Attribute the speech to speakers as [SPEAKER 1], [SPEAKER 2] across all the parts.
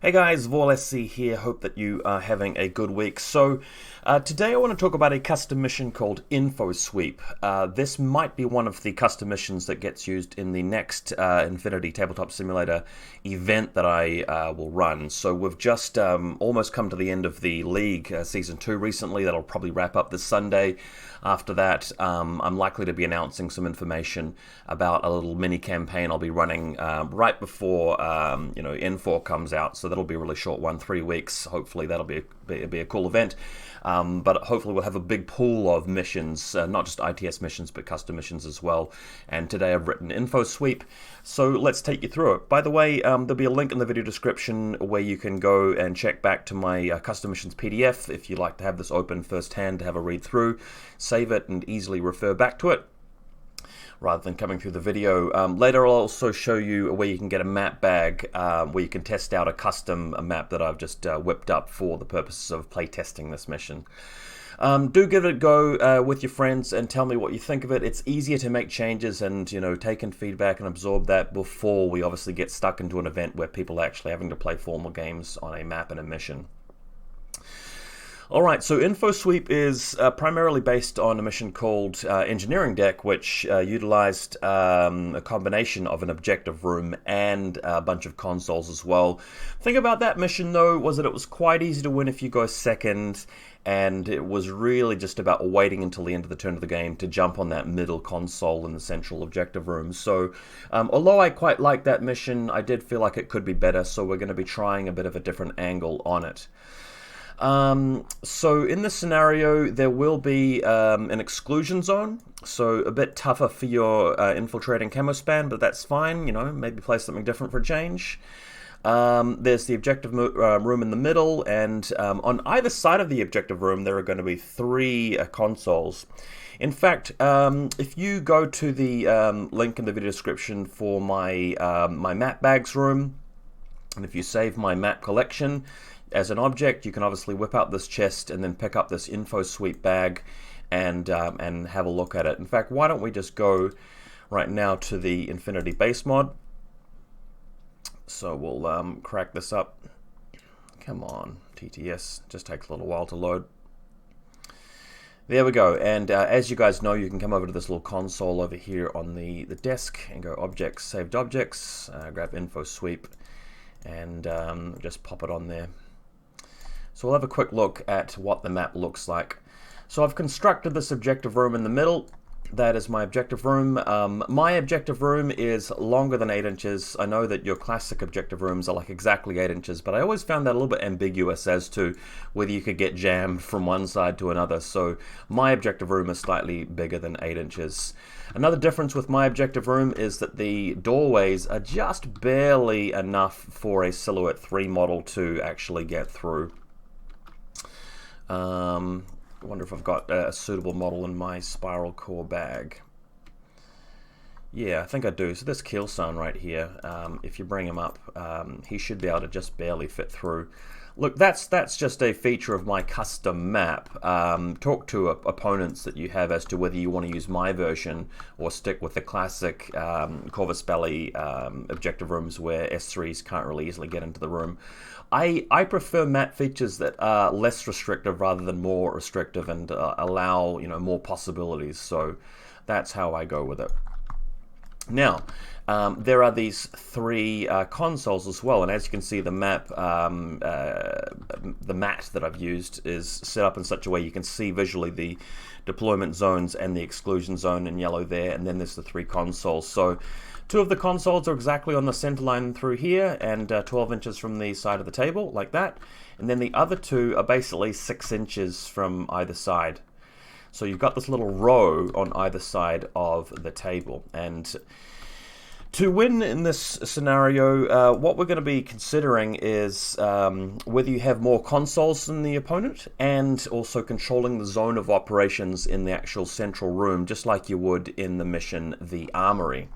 [SPEAKER 1] Hey guys, VaulSC here. Hope that you are having a good week. Today I want to talk about a custom mission called Info Sweep. This might be one of the custom missions that gets used in the next Infinity Tabletop Simulator event that I will run. So we've just almost come to the end of the League Season 2 recently. That'll probably wrap up this Sunday. After that, I'm likely to be announcing some information about a little mini campaign I'll be running right before N4 comes out. So that'll be a really short one, 3 weeks. Hopefully that'll be a cool event. But hopefully we'll have a big pool of missions, not just ITS missions, but custom missions as well. And today I've written Info Sweep, so let's take you through it. By the way, there'll be a link in the video description where you can go and check back to my custom missions PDF if you'd like to have this open firsthand to have a read through, save it, and easily refer back to it, rather than coming through the video. Later I'll also show you where you can get a map bag where you can test out a custom map that I've just whipped up for the purposes of play testing this mission. Do give it a go with your friends and tell me what you think of it. It's easier to make changes and take in feedback and absorb that before we obviously get stuck into an event where people are actually having to play formal games on a map and a mission. Alright, so Info Sweep is primarily based on a mission called Engineering Deck, which utilized a combination of an objective room and a bunch of consoles as well. The thing about that mission, though, was that it was quite easy to win if you go second, and it was really just about waiting until the end of the turn of the game to jump on that middle console in the central objective room. So, although I quite liked that mission, I did feel like it could be better, so we're going to be trying a bit of a different angle on it. So in this scenario, there will be an exclusion zone, so a bit tougher for your infiltrating camo span, but that's fine, maybe play something different for a change. There's the objective room in the middle, and on either side of the objective room, there are going to be 3 consoles. In fact, if you go to the link in the video description for my map bags room, and if you save my map collection as an object, you can obviously whip out this chest and then pick up this Info Sweep bag and have a look at it. In fact, why don't we just go right now to the Infinity base mod. So we'll crack this up. Come on, TTS, just takes a little while to load. There we go, and as you guys know, you can come over to this little console over here on the desk and go Objects, Saved Objects, grab Info Sweep, and just pop it on there. So we'll have a quick look at what the map looks like. So I've constructed this objective room in the middle. That is my objective room. My objective room is longer than 8 inches. I know that your classic objective rooms are like exactly 8 inches, but I always found that a little bit ambiguous as to whether you could get jammed from one side to another. So my objective room is slightly bigger than 8 inches. Another difference with my objective room is that the doorways are just barely enough for a Silhouette 3 model to actually get through. I wonder if I've got a suitable model in my spiral core bag. Yeah, I think I do. So this Keelson right here, if you bring him up, he should be able to just barely fit through. Look, that's just a feature of my custom map. Talk to opponents that you have as to whether you want to use my version or stick with the classic Corvus Belli objective rooms where S3s can't really easily get into the room. I prefer map features that are less restrictive rather than more restrictive and allow more possibilities. So that's how I go with it. Now, there are these 3 consoles as well, and as you can see, the map, the mat that I've used is set up in such a way you can see visually the deployment zones and the exclusion zone in yellow there, and then there's the 3 consoles. So 2 of the consoles are exactly on the center line through here, and 12 inches from the side of the table, like that, and then the other 2 are basically 6 inches from either side. So you've got this little row on either side of the table, and to win in this scenario, what we're going to be considering is whether you have more consoles than the opponent, and also controlling the zone of operations in the actual central room, just like you would in the mission The Armory.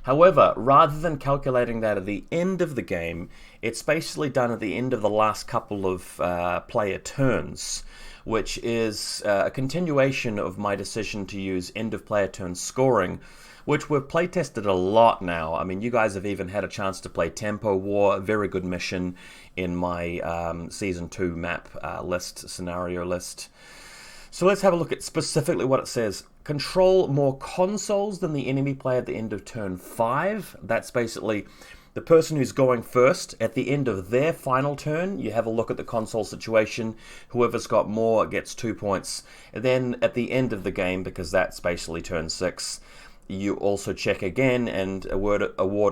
[SPEAKER 1] However, rather than calculating that at the end of the game, it's basically done at the end of the last couple of player turns, which is a continuation of my decision to use end of player turn scoring which we've playtested a lot now. I mean, you guys have even had a chance to play Tempo War, a very good mission in my Season 2 map scenario list. So let's have a look at specifically what it says. Control more consoles than the enemy player at the end of turn 5. That's basically the person who's going first. At the end of their final turn, you have a look at the console situation. Whoever's got more gets 2 points. And then at the end of the game, because that's basically turn 6, you also check again and award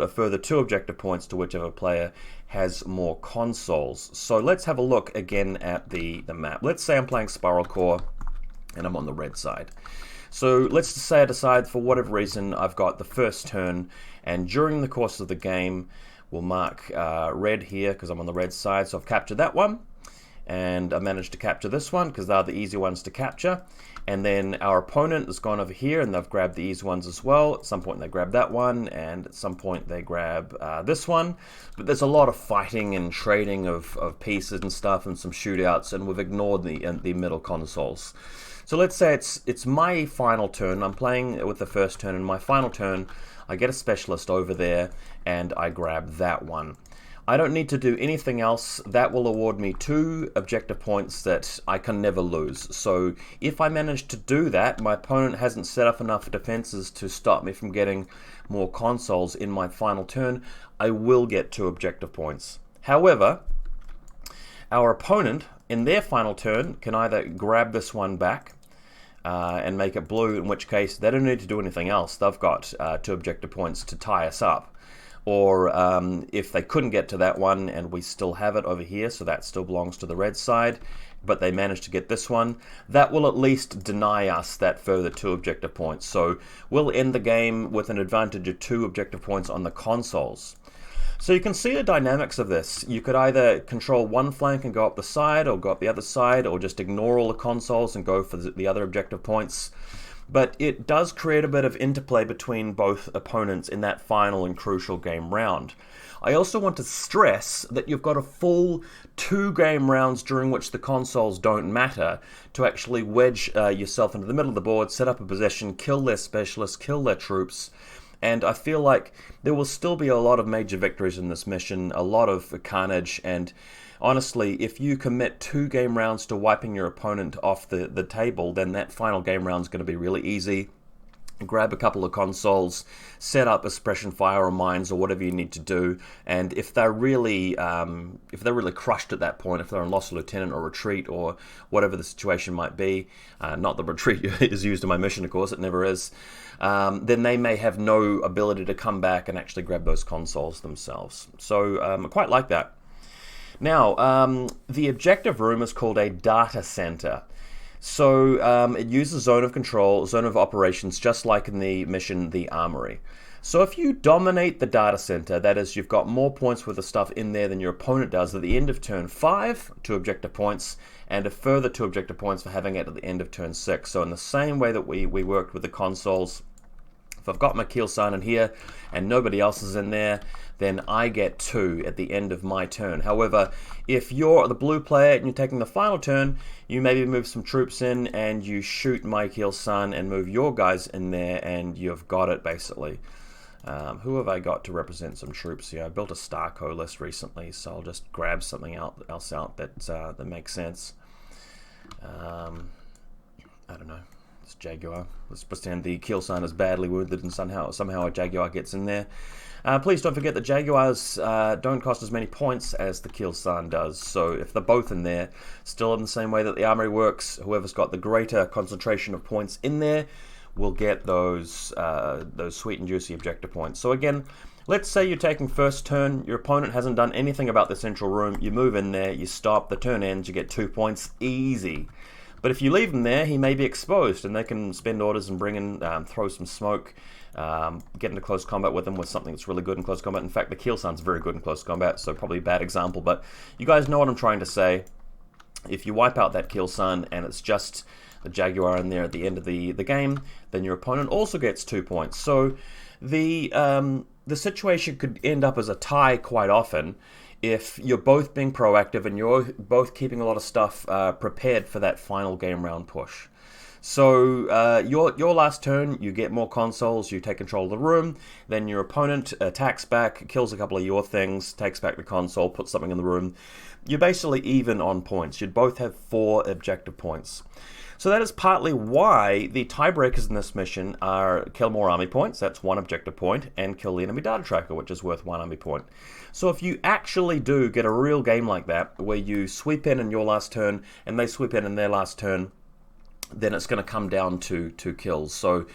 [SPEAKER 1] a further 2 objective points to whichever player has more consoles. So let's have a look again at the map. Let's say I'm playing Spiral Core and I'm on the red side. So let's just say I decide for whatever reason I've got the first turn, and during the course of the game we'll mark red here because I'm on the red side, so I've captured that one, and I managed to capture this one because they're the easy ones to capture. And then our opponent has gone over here and they've grabbed the easy ones as well. At some point they grab that one, and at some point they grab this one. But there's a lot of fighting and trading of pieces and stuff, and some shootouts, and we've ignored the middle consoles. So let's say it's my final turn. I'm playing with the first turn, and my final turn I get a specialist over there and I grab that one. I don't need to do anything else. That will award me 2 objective points that I can never lose. So if I manage to do that, my opponent hasn't set up enough defenses to stop me from getting more consoles in my final turn, I will get 2 objective points. However, our opponent in their final turn can either grab this one back and make it blue, in which case they don't need to do anything else. They've got 2 objective points to tie us up. Or if they couldn't get to that one and we still have it over here, so that still belongs to the red side, but they managed to get this one, that will at least deny us that further 2 objective points. So we'll end the game with an advantage of 2 objective points on the consoles. So you can see the dynamics of this. You could either control one flank and go up the side, or go up the other side, or just ignore all the consoles and go for the other objective points. But it does create a bit of interplay between both opponents in that final and crucial game round. I also want to stress that you've got a full 2 game rounds during which the consoles don't matter to actually wedge yourself into the middle of the board, set up a possession, kill their specialists, kill their troops. And I feel like there will still be a lot of major victories in this mission, a lot of carnage, and honestly, if you commit 2 game rounds to wiping your opponent off the table, then that final game round is going to be really easy. Grab a couple of consoles, set up a suppression fire or mines or whatever you need to do, and if they're really crushed at that point, if they're in lost lieutenant or retreat or whatever the situation might be, not that retreat is used in my mission, of course, it never is, then they may have no ability to come back and actually grab those consoles themselves. So I quite like that. Now, the objective room is called a data center. So it uses zone of control, zone of operations, just like in the mission The Armory. So if you dominate the data center, that is, you've got more points with the stuff in there than your opponent does, at the end of turn 5, 2 objective points, and a further 2 objective points for having it at the end of turn 6. So in the same way that we worked with the consoles, if I've got my kill sign in here and nobody else is in there, then I get 2 at the end of my turn. However, if you're the blue player and you're taking the final turn, you maybe move some troops in and you shoot my kill sign and move your guys in there, and you've got it basically. Who have I got to represent some troops here? I built a Starco list recently, so I'll just grab something else out that makes sense. I don't know. It's Jaguar. Let's pretend the kill sign is badly wounded and somehow a Jaguar gets in there. Please don't forget that Jaguars don't cost as many points as the kill sign does. So if they're both in there, still in the same way that the armory works, whoever's got the greater concentration of points in there will get those sweet and juicy objective points. So again, let's say you're taking first turn, your opponent hasn't done anything about the central room, you move in there, you stop, the turn ends, you get 2 points, easy. But if you leave him there, he may be exposed, and they can spend orders and bring in, throw some smoke, get into close combat with him with something that's really good in close combat. In fact, the kill sign's very good in close combat, so probably a bad example, but you guys know what I'm trying to say. If you wipe out that kill sign and it's just the Jaguar in there at the end of the game, then your opponent also gets 2 points. So the situation could end up as a tie quite often if you're both being proactive and you're both keeping a lot of stuff prepared for that final game round push. So your last turn, you get more consoles, you take control of the room, then your opponent attacks back, kills a couple of your things, takes back the console, puts something in the room. You're basically even on points. You'd both have 4 objective points. So that is partly why the tiebreakers in this mission are kill more army points, that's 1 objective point, and kill the enemy data tracker, which is worth 1 army point. So if you actually do get a real game like that, where you sweep in your last turn, and they sweep in their last turn, then it's going to come down to 2 kills. So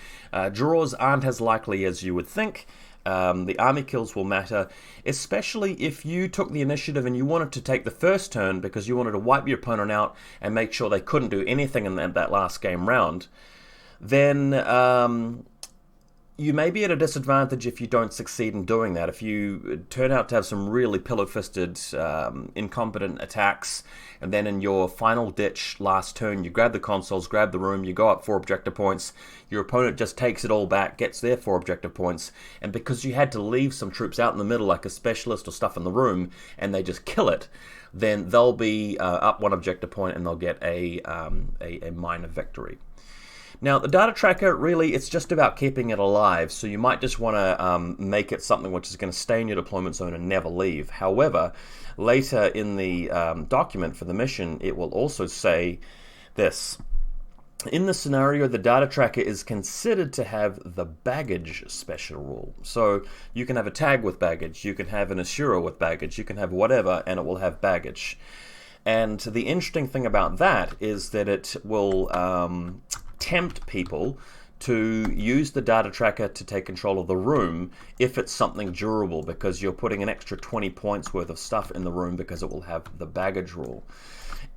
[SPEAKER 1] draws aren't as likely as you would think. The army kills will matter, especially if you took the initiative and you wanted to take the first turn because you wanted to wipe your opponent out and make sure they couldn't do anything in that last game round. Then you may be at a disadvantage if you don't succeed in doing that. If you turn out to have some really pillow-fisted, incompetent attacks, and then in your final ditch last turn, you grab the consoles, grab the room, you go up 4 objective points, your opponent just takes it all back, gets their 4 objective points, and because you had to leave some troops out in the middle, like a specialist or stuff in the room, and they just kill it, then they'll be up 1 objective point and they'll get a minor victory. Now, the data tracker, really, it's just about keeping it alive, so you might just want to make it something which is going to stay in your deployment zone and never leave. However, later in the document for the mission, it will also say this. In the scenario, the data tracker is considered to have the baggage special rule. So you can have a tag with baggage, you can have an Assura with baggage, you can have whatever, and it will have baggage. And the interesting thing about that is that it will tempt people to use the data tracker to take control of the room if it's something durable, because you're putting an extra 20 points worth of stuff in the room because it will have the baggage rule.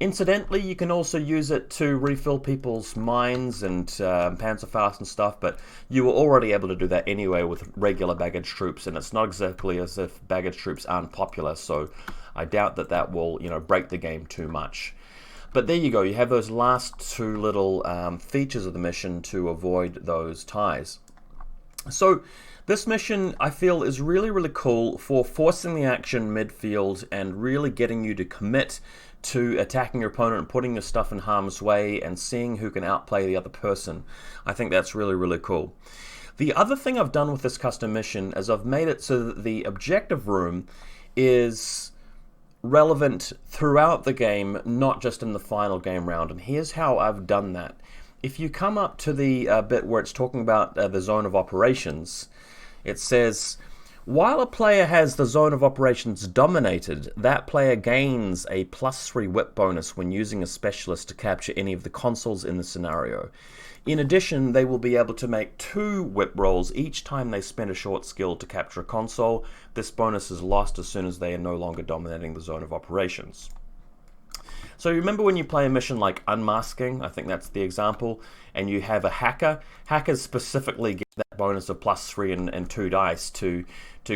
[SPEAKER 1] Incidentally, you can also use it to refill people's mines and Panzerfaust and stuff, but you were already able to do that anyway with regular baggage troops, and it's not exactly as if baggage troops aren't popular, so I doubt that that will, break the game too much. But there you go, you have those last 2 little features of the mission to avoid those ties. So this mission, I feel, is really, really cool for forcing the action midfield and really getting you to commit to attacking your opponent and putting your stuff in harm's way and seeing who can outplay the other person. I think that's really, really cool. The other thing I've done with this custom mission is I've made it so that the objective room is relevant throughout the game, not just in the final game round. And here's how I've done that. If you come up to the bit where it's talking about the zone of operations, it says, while a player has the zone of operations dominated, that player gains a +3 whip bonus when using a specialist to capture any of the consoles in the scenario. In addition, they will be able to make 2 whip rolls each time they spend a short skill to capture a console. This bonus is lost as soon as they are no longer dominating the zone of operations. So you remember when you play a mission like Unmasking, I think that's the example, and you have a hacker. Hackers specifically get that bonus of +3 and 2 dice to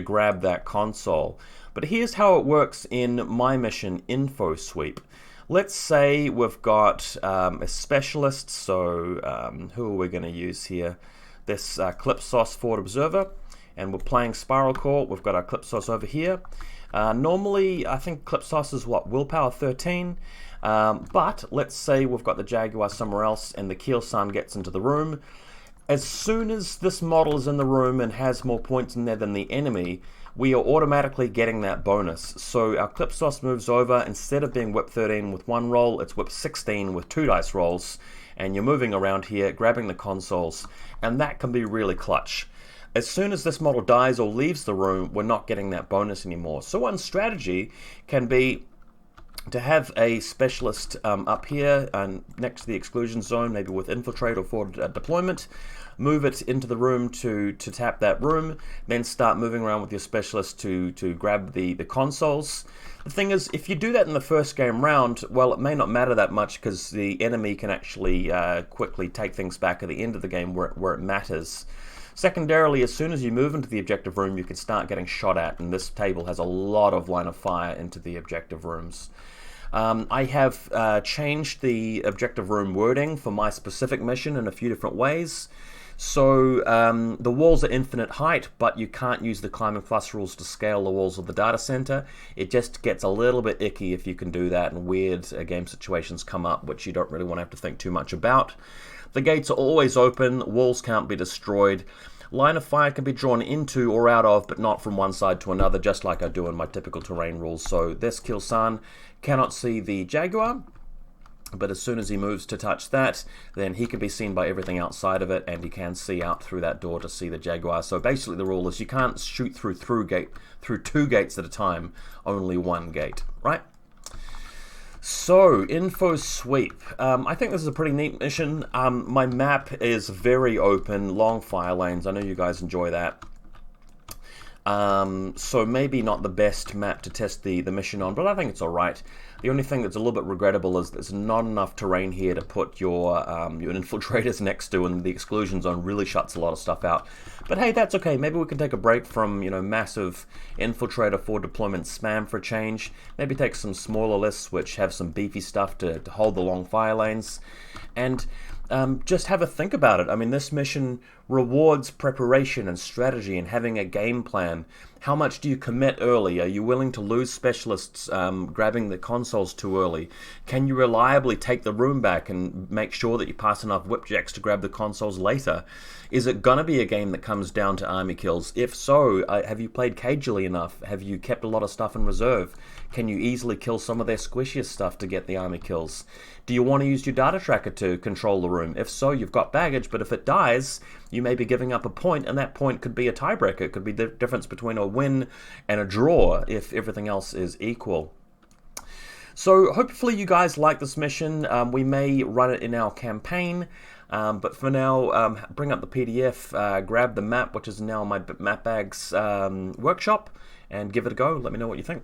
[SPEAKER 1] grab that console. But here's how it works in my mission, Info Sweep. Let's say we've got a specialist, so who are we going to use here? This Clipsos Forward Observer, and we're playing Spiral Core. We've got our Clipsos over here. Normally, I think Clipsos is willpower 13, but let's say we've got the Jaguar somewhere else and the Kielsan gets into the room. As soon as this model is in the room and has more points in there than the enemy, we are automatically getting that bonus. So our Clipsos moves over, instead of being whip 13 with 1 roll, it's whip 16 with 2 dice rolls, and you're moving around here, grabbing the consoles, and that can be really clutch. As soon as this model dies or leaves the room, we're not getting that bonus anymore. So one strategy can be to have a specialist up here and next to the exclusion zone, maybe with infiltrate or forward deployment, move it into the room to tap that room, then start moving around with your specialist to grab the consoles. The thing is, if you do that in the first game round, well, it may not matter that much because the enemy can actually quickly take things back at the end of the game where it matters. Secondarily, as soon as you move into the objective room, you can start getting shot at, and this table has a lot of line of fire into the objective rooms. I have changed the objective room wording for my specific mission in a few different ways. So the walls are infinite height, but you can't use the climbing plus rules to scale the walls of the data center. It just gets a little bit icky if you can do that, and weird game situations come up which you don't really want to have to think too much about. The gates are always open, walls can't be destroyed. Line of fire can be drawn into or out of, but not from one side to another, just like I do in my typical terrain rules. So this Kilsan cannot see the Jaguar, but as soon as he moves to touch that, then he can be seen by everything outside of it, and he can see out through that door to see the Jaguar. So basically the rule is you can't shoot through two gates at a time, only one gate, right? So, info sweep. I think this is a pretty neat mission. My map is very open, long fire lanes. I know you guys enjoy that. So maybe not the best map to test the mission on, but I think it's alright. The only thing that's a little bit regrettable is there's not enough terrain here to put your infiltrators next to, and the exclusion zone really shuts a lot of stuff out. But hey, that's okay. Maybe we can take a break from, massive infiltrator for deployment spam for a change. Maybe take some smaller lists which have some beefy stuff to hold the long fire lanes. And just have a think about it. I mean, this mission rewards preparation and strategy and having a game plan. How much do you commit early? Are you willing to lose specialists grabbing the consoles too early? Can you reliably take the room back and make sure that you pass enough whipjacks to grab the consoles later? Is it going to be a game that comes down to army kills? If so, have you played cagily enough? Have you kept a lot of stuff in reserve? Can you easily kill some of their squishiest stuff to get the army kills? Do you want to use your data tracker to control the room? If so, you've got baggage, but if it dies, you may be giving up a point, and that point could be a tiebreaker. It could be the difference between a win and a draw if everything else is equal. So hopefully you guys like this mission. We may run it in our campaign, but for now, bring up the PDF, grab the map, which is now my map bags workshop, and give it a go. Let me know what you think.